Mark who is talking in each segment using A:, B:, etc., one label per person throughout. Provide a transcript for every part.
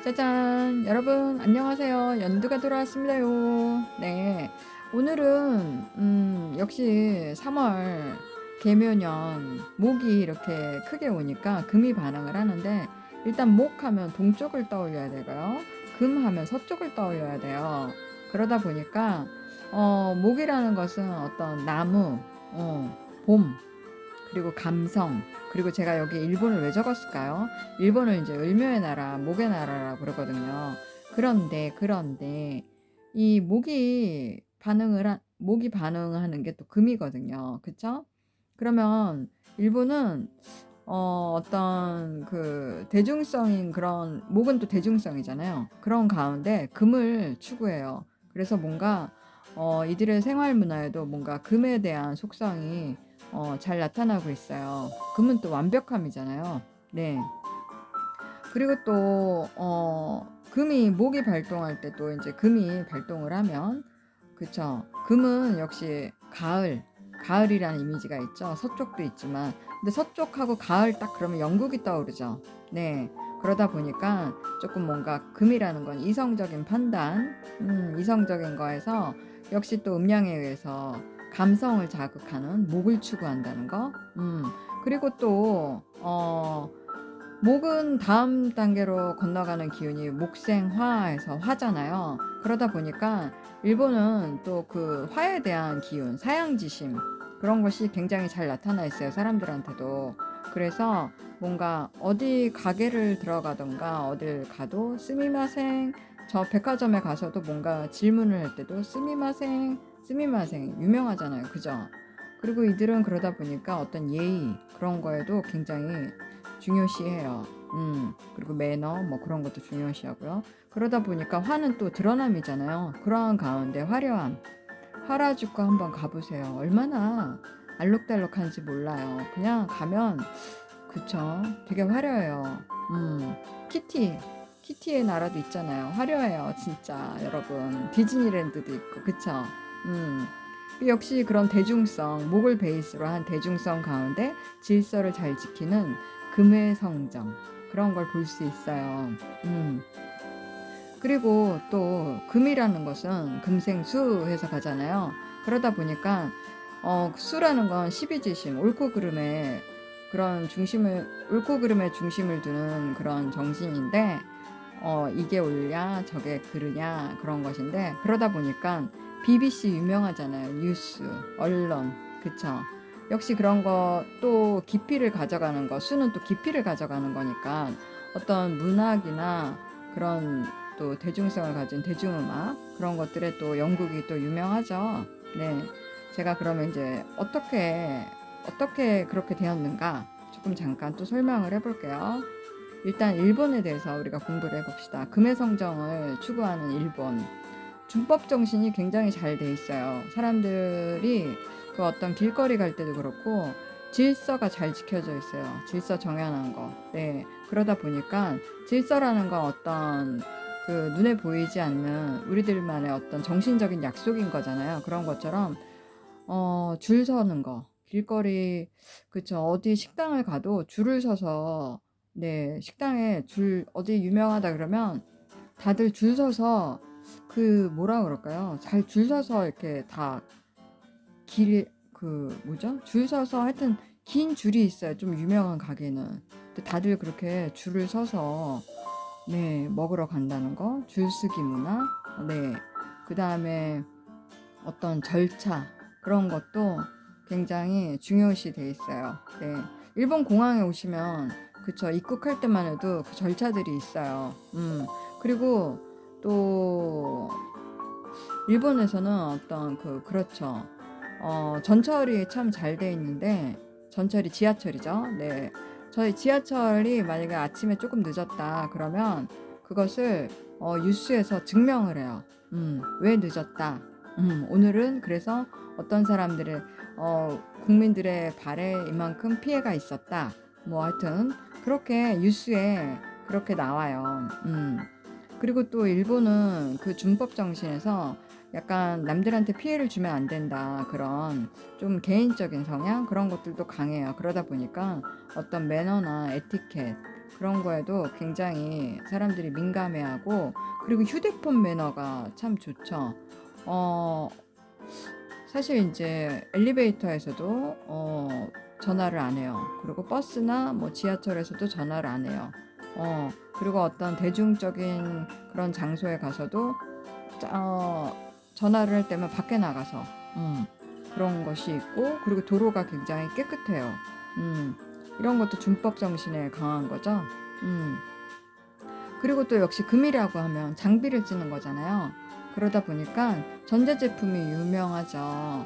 A: 짜잔! 여러분 안녕하세요. 연두가 돌아왔습니다요. 네. 오늘은 역시 3월 개묘년 목이 이렇게 크게 오니까 금이 반응을 하는데, 일단 목하면 동쪽을 떠올려야 되고요. 금하면 서쪽을 떠올려야 돼요. 그러다 보니까 목이라는 것은 어떤 나무, 봄, 그리고 감성, 그리고 제가 여기 일본을 왜 적었을까요? 일본을 이제 을묘의 나라, 목의 나라라고 그러거든요. 그런데 이 목이 반응하는 게 또 금이거든요. 그쵸? 그러면 일본은 어떤 그 대중성인 그런, 목은 또 대중성이잖아요. 그런 가운데 금을 추구해요. 그래서 뭔가 이들의 생활 문화에도 뭔가 금에 대한 속성이 잘 나타나고 있어요. 금은 또 완벽함이잖아요. 네. 그리고 또 금이 목이 발동할 때 또 이제 금이 발동을 하면, 그쵸. 금은 역시 가을이라는 이미지가 있죠. 서쪽도 있지만, 근데 서쪽하고 가을 딱 그러면 영국이 떠오르죠. 네. 그러다 보니까 조금 뭔가 금이라는 건 이성적인 판단, 이성적인 거에서 역시 또 음양에 의해서 감성을 자극하는 목을 추구한다는 거. 그리고 또 목은 다음 단계로 건너가는 기운이 목생화에서 화잖아요. 그러다 보니까 일본은 또 그 화에 대한 기운, 사양지심, 그런 것이 굉장히 잘 나타나 있어요, 사람들한테도. 그래서 뭔가 어디 가게를 들어가던가 어딜 가도 스미마생, 저 백화점에 가서도 뭔가 질문을 할 때도 스미마생, 스미마생 유명하잖아요. 그죠? 그리고 이들은 그러다 보니까 어떤 예의, 그런 거에도 굉장히 중요시해요. 그리고 매너 뭐 그런 것도 중요시하고요. 그러다 보니까 화는 또 드러남이잖아요. 그러한 가운데 화려함, 하라주쿠 한번 가보세요. 얼마나 알록달록한지 몰라요. 그냥 가면, 그쵸, 되게 화려해요. 음 키티의 나라도 있잖아요. 화려해요 진짜 여러분. 디즈니랜드도 있고, 그쵸. 음 역시 그런 대중성, 목을 베이스로 한 대중성 가운데 질서를 잘 지키는 금의 성정, 그런 걸 볼 수 있어요. 그리고 또 금이라는 것은 금생수해서 가잖아요. 그러다 보니까 수라는 건 십이지심, 옳고 그름의 중심을 두는 그런 정신인데, 이게 옳냐 저게 그르냐 그런 것인데, 그러다 보니까 BBC 유명하잖아요. 뉴스, 언론, 그쵸? 역시 그런 거, 또 깊이를 가져가는 거, 수는 또 깊이를 가져가는 거니까 어떤 문학이나 그런 또 대중성을 가진 대중음악, 그런 것들에 또 영국이 또 유명하죠. 네. 제가 그러면 이제 어떻게 그렇게 되었는가 조금 잠깐 또 설명을 해볼게요. 일단 일본에 대해서 우리가 공부를 해봅시다. 금의 성정을 추구하는 일본. 준법 정신이 굉장히 잘 돼 있어요. 사람들이 그 어떤 길거리 갈 때도 그렇고 질서가 잘 지켜져 있어요. 질서 정연한 거. 네. 그러다 보니까 질서라는 건 어떤 그 눈에 보이지 않는 우리들만의 어떤 정신적인 약속인 거잖아요. 그런 것처럼 줄 서는 거. 길거리, 그쵸. 어디 식당을 가도 줄을 서서, 네, 식당에 어디 유명하다 그러면 다들 줄 서서, 그 뭐라 그럴까요? 잘 줄 서서 이렇게 다 그 뭐죠? 줄 서서 하여튼 긴 줄이 있어요. 좀 유명한 가게는. 근데 다들 그렇게 줄을 서서, 네, 먹으러 간다는 거. 줄서기 문화. 네. 그다음에 어떤 절차, 그런 것도 굉장히 중요시 돼 있어요. 네. 일본 공항에 오시면, 그쵸, 입국할 때만 해도 그 절차들이 있어요. 그리고 또 일본에서는 어떤 그렇죠. 전철이 참 잘 돼 있는데, 전철이 지하철이죠. 네. 저희 지하철이 만약에 아침에 조금 늦었다 그러면 그것을 뉴스에서 증명을 해요. 왜 늦었다. 오늘은 그래서 어떤 사람들의 국민들의 발에 이만큼 피해가 있었다. 뭐 하여튼 그렇게 뉴스에 그렇게 나와요. 그리고 또 일본은 그 준법 정신에서 약간 남들한테 피해를 주면 안 된다, 그런 좀 개인적인 성향, 그런 것들도 강해요. 그러다 보니까 어떤 매너나 에티켓, 그런 거에도 굉장히 사람들이 민감해하고, 그리고 휴대폰 매너가 참 좋죠. 어, 사실 이제 엘리베이터에서도 전화를 안 해요. 그리고 버스나 뭐 지하철에서도 전화를 안 해요. 그리고 어떤 대중적인 그런 장소에 가서도 전화를 할 때면 밖에 나가서 음, 그런 것이 있고, 그리고 도로가 굉장히 깨끗해요. 음, 이런 것도 준법 정신에 강한 거죠. 음, 그리고 또 역시 금이라고 하면 장비를 쓰는 거잖아요. 그러다 보니까 전자제품이 유명하죠.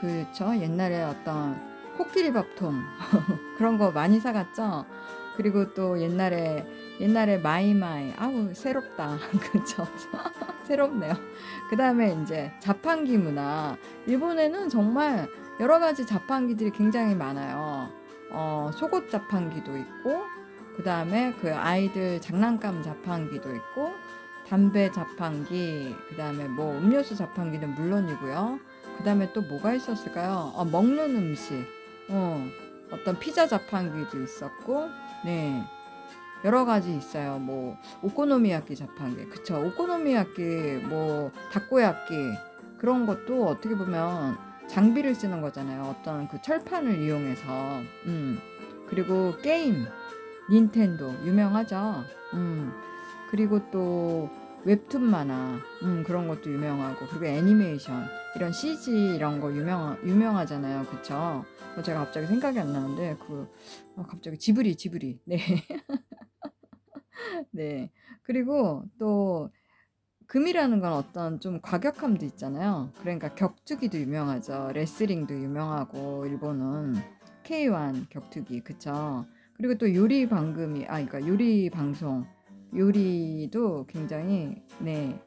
A: 그쵸? 옛날에 어떤 코끼리 밥통 그런 거 많이 사갔죠. 그리고 또 옛날에 마이마이, 아우 새롭다. 그쵸? 새롭네요. 그 다음에 이제 자판기 문화. 일본에는 정말 여러 가지 자판기들이 굉장히 많아요. 속옷 자판기도 있고, 그 다음에 그 아이들 장난감 자판기도 있고, 담배 자판기, 그 다음에 뭐 음료수 자판기는 물론이고요. 그 다음에 또 뭐가 있었을까요? 먹는 음식, 어떤 피자 자판기도 있었고, 네. 여러 가지 있어요. 뭐 오코노미야끼 자판기, 그쵸? 오코노미야끼, 뭐 다코야끼, 그런 것도 어떻게 보면 장비를 쓰는 거잖아요. 어떤 그 철판을 이용해서. 그리고 게임, 닌텐도 유명하죠. 그리고 또 웹툰 만화, 그런 것도 유명하고, 그리고 애니메이션, 이런 CG 이런 거 유명하잖아요. 그쵸? 제가 갑자기 생각이 안 나는데 갑자기 지브리. 네. 네. 그리고 또 금이라는 건 어떤 좀 과격함도 있잖아요. 그러니까 격투기도 유명하죠. 레슬링도 유명하고, 일본은 K1 격투기, 그쵸? 그리고 또 그러니까 요리 방송, 요리도 굉장히 네,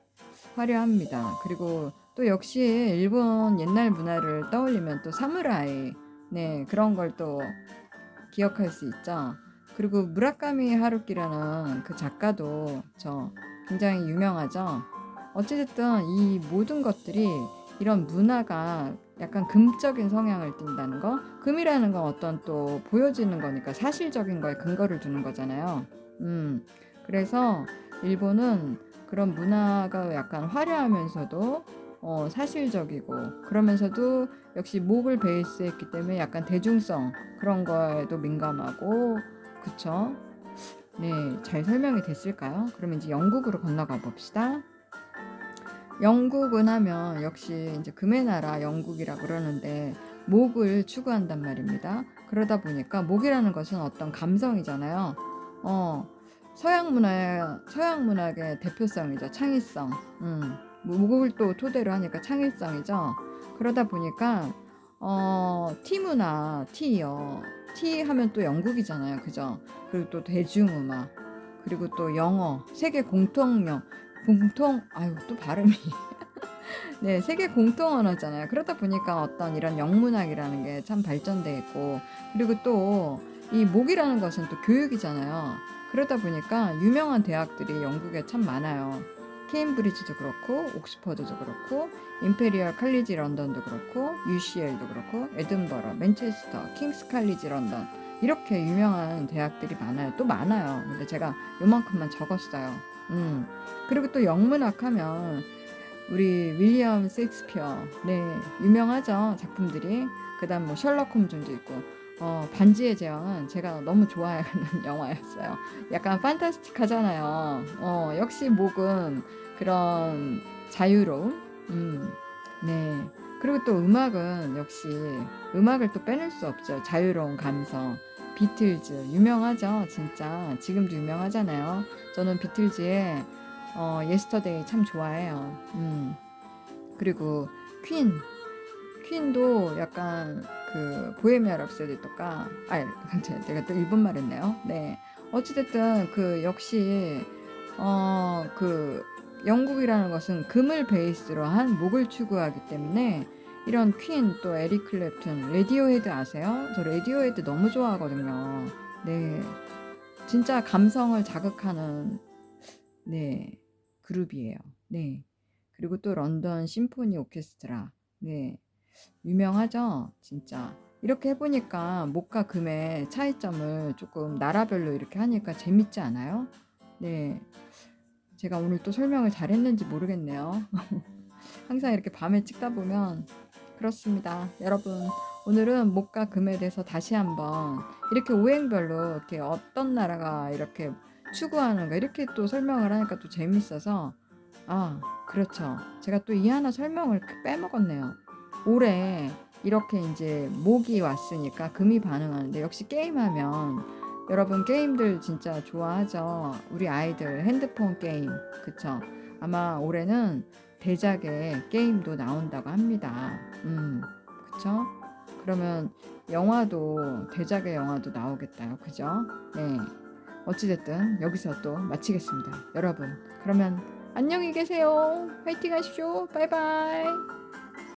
A: 화려합니다. 그리고 또 역시 일본 옛날 문화를 떠올리면 또 사무라이, 네, 그런 걸 또 기억할 수 있죠. 그리고 무라카미 하루키라는 그 작가도 굉장히 유명하죠. 어찌됐든 이 모든 것들이, 이런 문화가 약간 금적인 성향을 띈다는 거. 금이라는 건 어떤 또 보여지는 거니까 사실적인 거에 근거를 두는 거잖아요. 그래서 일본은 그런 문화가 약간 화려하면서도 사실적이고, 그러면서도 역시 목을 베이스 했기 때문에 약간 대중성, 그런 거에도 민감하고, 그쵸? 네, 잘 설명이 됐을까요? 그럼 이제 영국으로 건너가 봅시다. 영국은 하면 역시 이제 금의 나라 영국이라 그러는데, 목을 추구한단 말입니다. 그러다 보니까 목이라는 것은 어떤 감성이잖아요. 어, 서양 문학의 대표성이죠. 창의성. 목을 또 토대로 하니까 창의성이죠. 그러다 보니까 티 문화, 티요. 티 하면 또 영국이잖아요. 그죠? 그리고 또 대중음악, 그리고 또 영어, 세계 공통령, 아유, 또 발음이. 네, 세계 공통 언어잖아요. 그러다 보니까 어떤 이런 영문학이라는 게 참 발전돼 있고, 그리고 또 이 목이라는 것은 또 교육이잖아요. 그러다 보니까 유명한 대학들이 영국에 참 많아요. 케임브리지도 그렇고, 옥스퍼드도 그렇고, 임페리얼 칼리지 런던도 그렇고, UCL도 그렇고, 에든버러, 맨체스터, 킹스 칼리지 런던, 이렇게 유명한 대학들이 많아요. 또 많아요. 근데 제가 요만큼만 적었어요. 그리고 또 영문학 하면 우리 윌리엄 셰익스피어, 네, 유명하죠, 작품들이. 그다음 뭐 셜록 홈즈도 있고, 반지의 제왕은 제가 너무 좋아하는 영화였어요. 약간 판타스틱하잖아요. 역시 목은 그런 자유로움, 네. 그리고 또 음악은 역시, 음악을 또 빼놓을 수 없죠. 자유로운 감성. 비틀즈 유명하죠, 진짜. 지금도 유명하잖아요. 저는 비틀즈의 예스터데이 참 좋아해요. 그리고 퀸, 퀸도 약간 그 보헤미안 랩소디 또까, 내가 또 일본말 했네요. 네. 어찌됐든 그 역시 그 영국이라는 것은 금을 베이스로 한 목을 추구하기 때문에, 이런 퀸, 또 에릭 클랩튼, 레디오헤드 아세요? 저 레디오헤드 너무 좋아하거든요. 네. 진짜 감성을 자극하는, 네, 그룹이에요. 네. 그리고 또 런던 심포니 오케스트라. 네. 유명하죠? 진짜. 이렇게 해보니까 목과 금의 차이점을 조금 나라별로 이렇게 하니까 재밌지 않아요? 네. 제가 오늘 또 설명을 잘했는지 모르겠네요. 항상 이렇게 밤에 찍다 보면 그렇습니다. 여러분, 오늘은 목과 금에 대해서 다시 한번 이렇게 오행별로 이렇게 어떤 나라가 이렇게 추구하는가 이렇게 또 설명을 하니까 또 재밌어서 아, 그렇죠. 제가 또 이 하나 설명을 빼먹었네요. 올해 이렇게 이제 목이 왔으니까 금이 반응하는데 역시 게임하면 여러분 게임들 진짜 좋아하죠. 우리 아이들 핸드폰 게임. 그쵸? 아마 올해는 대작의 게임도 나온다고 합니다. 그쵸? 그러면 영화도, 대작의 영화도 나오겠다요. 그죠? 네. 어찌됐든 여기서 또 마치겠습니다. 여러분, 그러면 안녕히 계세요. 화이팅 하십시오. 바이바이.